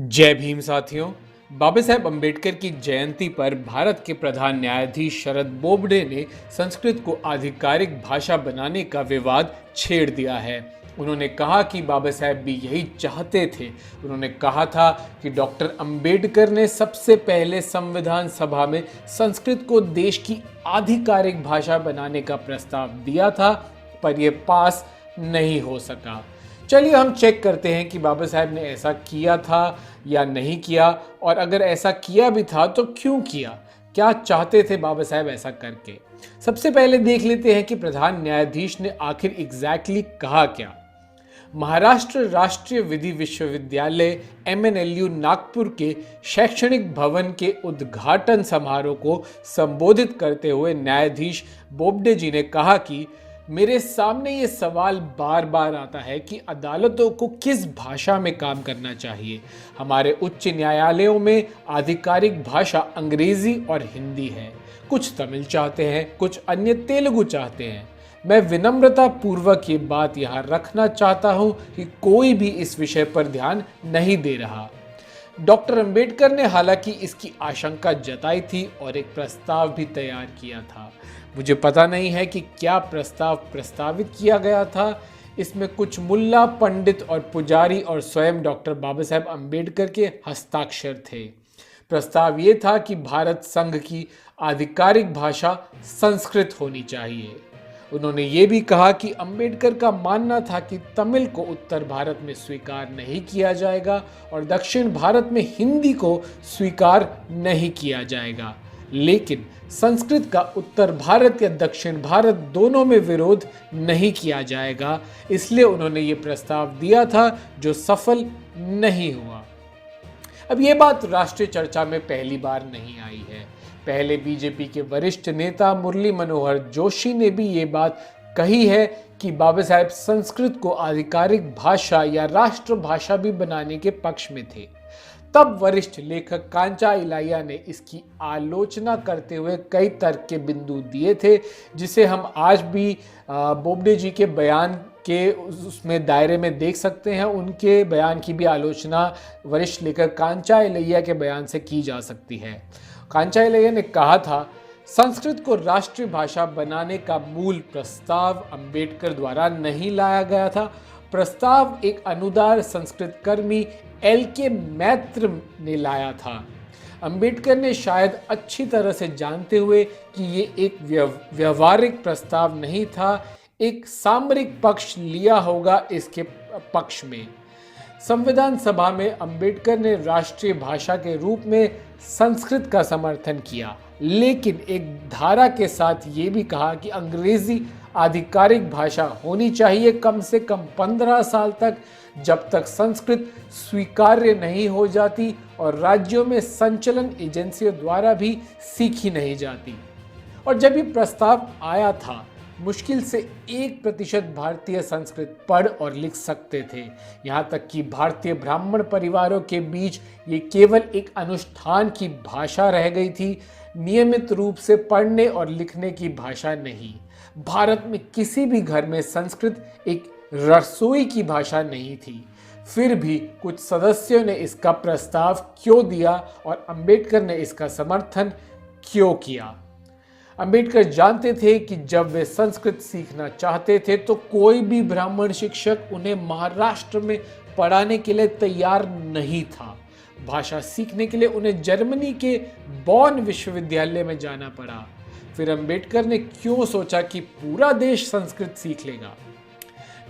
जय भीम साथियों। बाबा साहेब अम्बेडकर की जयंती पर भारत के प्रधान न्यायाधीश शरद बोबडे ने संस्कृत को आधिकारिक भाषा बनाने का विवाद छेड़ दिया है। उन्होंने कहा कि बाबा साहेब भी यही चाहते थे। उन्होंने कहा था कि डॉक्टर अम्बेडकर ने सबसे पहले संविधान सभा में संस्कृत को देश की आधिकारिक भाषा बनाने का प्रस्ताव दिया था, पर यह पास नहीं हो सका। चलिए हम चेक करते हैं कि बाबा साहेब ने ऐसा किया था या नहीं किया, और अगर ऐसा किया भी था तो क्यों किया, क्या चाहते थे बाबा साहेब ऐसा करके। सबसे पहले देख लेते हैं कि प्रधान न्यायाधीश ने आखिर एग्जैक्टली कहा क्या। महाराष्ट्र राष्ट्रीय विधि विश्वविद्यालय MNLU नागपुर के शैक्षणिक भवन के उद्घाटन समारोह को संबोधित करते हुए न्यायाधीश बोबडे जी ने कहा कि मेरे सामने ये सवाल बार बार आता है कि अदालतों को किस भाषा में काम करना चाहिए। हमारे उच्च न्यायालयों में आधिकारिक भाषा अंग्रेजी और हिंदी है। कुछ तमिल चाहते हैं, कुछ अन्य तेलुगु चाहते हैं। मैं विनम्रता पूर्वक ये बात यहाँ रखना चाहता हूँ कि कोई भी इस विषय पर ध्यान नहीं दे रहा। डॉक्टर अंबेडकर ने हालांकि इसकी आशंका जताई थी और एक प्रस्ताव भी तैयार किया था। मुझे पता नहीं है कि क्या प्रस्ताव प्रस्तावित किया गया था। इसमें कुछ मुल्ला, पंडित और पुजारी और स्वयं डॉक्टर बाबा साहेब अम्बेडकर के हस्ताक्षर थे। प्रस्ताव ये था कि भारत संघ की आधिकारिक भाषा संस्कृत होनी चाहिए। उन्होंने ये भी कहा कि अंबेडकर का मानना था कि तमिल को उत्तर भारत में स्वीकार नहीं किया जाएगा और दक्षिण भारत में हिंदी को स्वीकार नहीं किया जाएगा, लेकिन संस्कृत का उत्तर भारत या दक्षिण भारत दोनों में विरोध नहीं किया जाएगा। इसलिए उन्होंने ये प्रस्ताव दिया था जो सफल नहीं हुआ। अब ये बात राष्ट्रीय चर्चा में पहली बार नहीं आई है। पहले बीजेपी के वरिष्ठ नेता मुरली मनोहर जोशी ने भी ये बात कही है कि बाबा साहेब संस्कृत को आधिकारिक भाषा या राष्ट्रभाषा भी बनाने के पक्ष में थे। तब वरिष्ठ लेखक कांचा इलाइया ने इसकी आलोचना करते हुए कई तर्क के बिंदु दिए थे, जिसे हम आज भी बोबडे जी के बयान के उसमें दायरे में देख सकते हैं। उनके बयान की भी आलोचना वरिष्ठ लेखक कांचा इलाइया के बयान से की जा सकती है। कांचा इलाइया ने कहा था, संस्कृत को राष्ट्रीय भाषा बनाने का मूल प्रस्ताव अंबेडकर द्वारा नहीं लाया गया था। प्रस्ताव एक अनुदार संस्कृत कर्मी LK मैत्र ने लाया था। अंबेडकर ने शायद अच्छी तरह से जानते हुए कि ये एक व्यवहारिक प्रस्ताव नहीं था, एक सामरिक पक्ष लिया होगा इसके पक्ष में। संविधान सभा में अंबेडकर ने राष्ट्रीय भाषा के रूप में संस्कृत का समर्थन किया, लेकिन एक धारा के साथ ये भी कहा कि अंग्रेजी आधिकारिक भाषा होनी चाहिए कम से कम 15 साल तक, जब तक संस्कृत स्वीकार्य नहीं हो जाती और राज्यों में संचलन एजेंसियों द्वारा भी सीखी नहीं जाती। और जब ये प्रस्ताव आया था, मुश्किल से 1% भारतीय संस्कृत पढ़ और लिख सकते थे। यहाँ तक कि भारतीय ब्राह्मण परिवारों के बीच ये केवल एक अनुष्ठान की भाषा रह गई थी, नियमित रूप से पढ़ने और लिखने की भाषा नहीं। भारत में किसी भी घर में संस्कृत एक रसोई की भाषा नहीं थी। फिर भी कुछ सदस्यों ने इसका प्रस्ताव क्यों दिया और अंबेडकर ने इसका समर्थन क्यों किया। अंबेडकर जानते थे कि जब वे संस्कृत सीखना चाहते थे तो कोई भी ब्राह्मण शिक्षक उन्हें महाराष्ट्र में पढ़ाने के लिए तैयार नहीं था। भाषा सीखने के लिए उन्हें जर्मनी के बॉन विश्वविद्यालय में जाना पड़ा। फिर अंबेडकर ने क्यों सोचा कि पूरा देश संस्कृत सीख लेगा।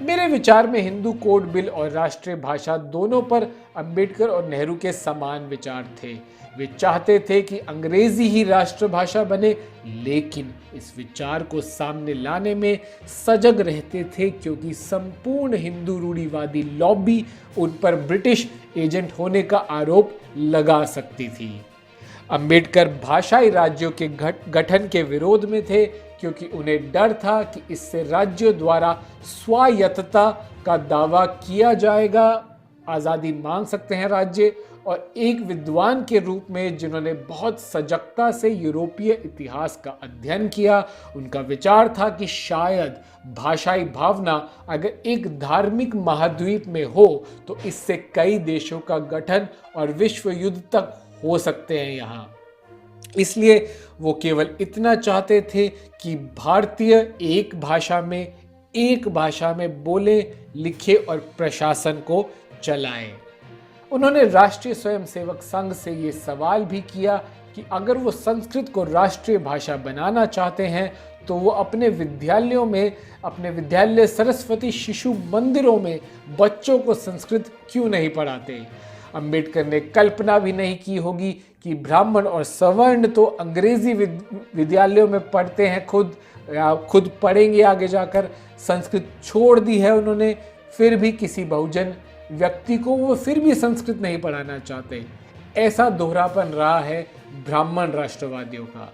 मेरे विचार में हिंदू कोड बिल और राष्ट्रीय भाषा दोनों पर अंबेडकर और नेहरू के समान विचार थे। वे चाहते थे कि अंग्रेजी ही राष्ट्रभाषा बने, लेकिन इस विचार को सामने लाने में सजग रहते थे क्योंकि संपूर्ण हिंदू रूढ़िवादी लॉबी उन पर ब्रिटिश एजेंट होने का आरोप लगा सकती थी। अंबेडकर भाषाई राज्यों के गठन के विरोध में थे क्योंकि उन्हें डर था कि इससे राज्यों द्वारा स्वायत्तता का दावा किया जाएगा। आज़ादी मांग सकते हैं राज्य। और एक विद्वान के रूप में जिन्होंने बहुत सजगता से यूरोपीय इतिहास का अध्ययन किया, उनका विचार था कि शायद भाषाई भावना अगर एक धार्मिक महाद्वीप में हो तो इससे कई देशों का गठन और विश्व युद्ध तक हो सकते हैं यहाँ। इसलिए वो केवल इतना चाहते थे कि भारतीय एक भाषा में बोले, लिखे और प्रशासन को चलाएं। उन्होंने राष्ट्रीय स्वयंसेवक संघ से ये सवाल भी किया कि अगर वो संस्कृत को राष्ट्रीय भाषा बनाना चाहते हैं तो वो अपने विद्यालय सरस्वती शिशु मंदिरों में बच्चों को संस्कृत क्यों नहीं पढ़ाते। अंबेडकर ने कल्पना भी नहीं की होगी कि ब्राह्मण और सवर्ण तो अंग्रेजी विद्यालयों में पढ़ते हैं, खुद पढ़ेंगे आगे जाकर। संस्कृत छोड़ दी है उन्होंने, फिर भी किसी बहुजन व्यक्ति को वो फिर भी संस्कृत नहीं पढ़ाना चाहते। ऐसा दोहरापन रहा है ब्राह्मण राष्ट्रवादियों का।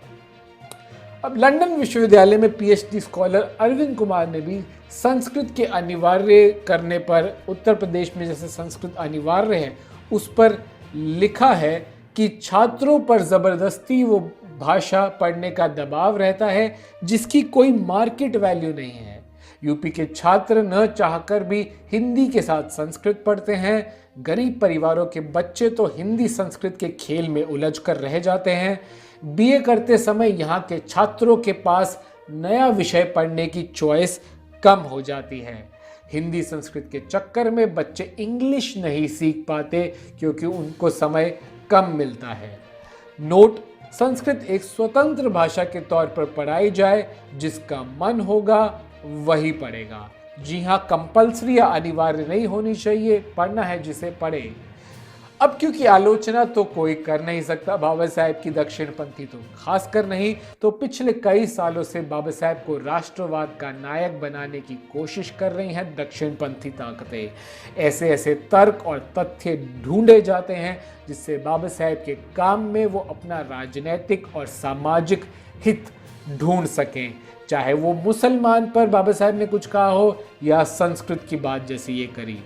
अब लंदन विश्वविद्यालय में पीएचडी स्कॉलर अरविंद कुमार ने भी संस्कृत के अनिवार्य करने पर, उत्तर प्रदेश में जैसे संस्कृत अनिवार्य है उस पर लिखा है कि छात्रों पर जबरदस्ती वो भाषा पढ़ने का दबाव रहता है जिसकी कोई मार्केट वैल्यू नहीं है। यूपी के छात्र न चाहकर भी हिंदी के साथ संस्कृत पढ़ते हैं। गरीब परिवारों के बच्चे तो हिंदी संस्कृत के खेल में उलझ कर रह जाते हैं। बीए करते समय यहाँ के छात्रों के पास नया विषय पढ़ने की चॉइस कम हो जाती है। हिंदी संस्कृत के चक्कर में बच्चे इंग्लिश नहीं सीख पाते क्योंकि उनको समय कम मिलता है। नोट: संस्कृत एक स्वतंत्र भाषा के तौर पर पढ़ाई जाए, जिसका मन होगा वही पढ़ेगा। जी हाँ, कंपल्सरी या अनिवार्य नहीं होनी चाहिए, पढ़ना है जिसे पढ़े। अब क्योंकि आलोचना तो कोई कर नहीं सकता, बाबा साहेब की दक्षिणपंथी तो खास कर नहीं, तो पिछले कई सालों से बाबा साहेब को राष्ट्रवाद का नायक बनाने की कोशिश कर रही हैं दक्षिणपंथी ताकतें। ऐसे ऐसे तर्क और तथ्य ढूंढे जाते हैं जिससे बाबा साहेब के काम में वो अपना राजनीतिक और सामाजिक हित ढूंढ सकें, चाहे वो मुसलमान पर बाबा साहेब ने कुछ कहा हो या संस्कृत की बात जैसी ये करी।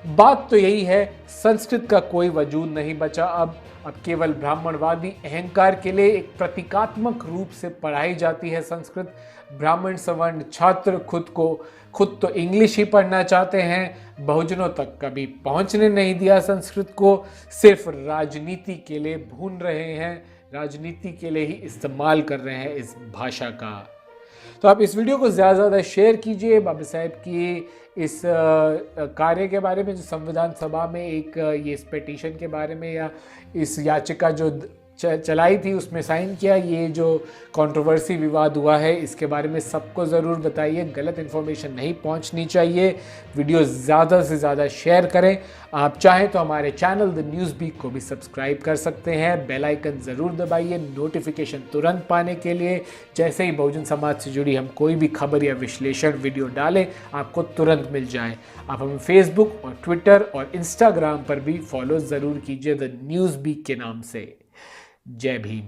बात तो यही है, संस्कृत का कोई वजूद नहीं बचा। अब केवल ब्राह्मणवादी अहंकार के लिए एक प्रतीकात्मक रूप से पढ़ाई जाती है संस्कृत। ब्राह्मण सवर्ण छात्र खुद तो इंग्लिश ही पढ़ना चाहते हैं, बहुजनों तक कभी पहुंचने नहीं दिया संस्कृत को, सिर्फ राजनीति के लिए भून रहे हैं, राजनीति के लिए ही इस्तेमाल कर रहे हैं इस भाषा का। तो आप इस वीडियो को ज़्यादा से ज़्यादा शेयर कीजिए। बाबा साहेब की इस कार्य के बारे में जो संविधान सभा में एक ये इस पिटीशन के बारे में या इस याचिका जो चलाई थी उसमें साइन किया, ये जो कंट्रोवर्सी विवाद हुआ है इसके बारे में सबको ज़रूर बताइए। गलत इन्फॉर्मेशन नहीं पहुंचनी चाहिए। वीडियो ज़्यादा से ज़्यादा शेयर करें। आप चाहें तो हमारे चैनल द न्यूज़ बीट को भी सब्सक्राइब कर सकते हैं। बेल आइकन ज़रूर दबाइए नोटिफिकेशन तुरंत पाने के लिए। जैसे ही बहुजन समाज से जुड़ी हम कोई भी खबर या विश्लेषण वीडियो डालें आपको तुरंत मिल जाए। आप हमें फेसबुक और ट्विटर और इंस्टाग्राम पर भी फॉलो ज़रूर कीजिए द न्यूज़ बीट के नाम से। जय भीम।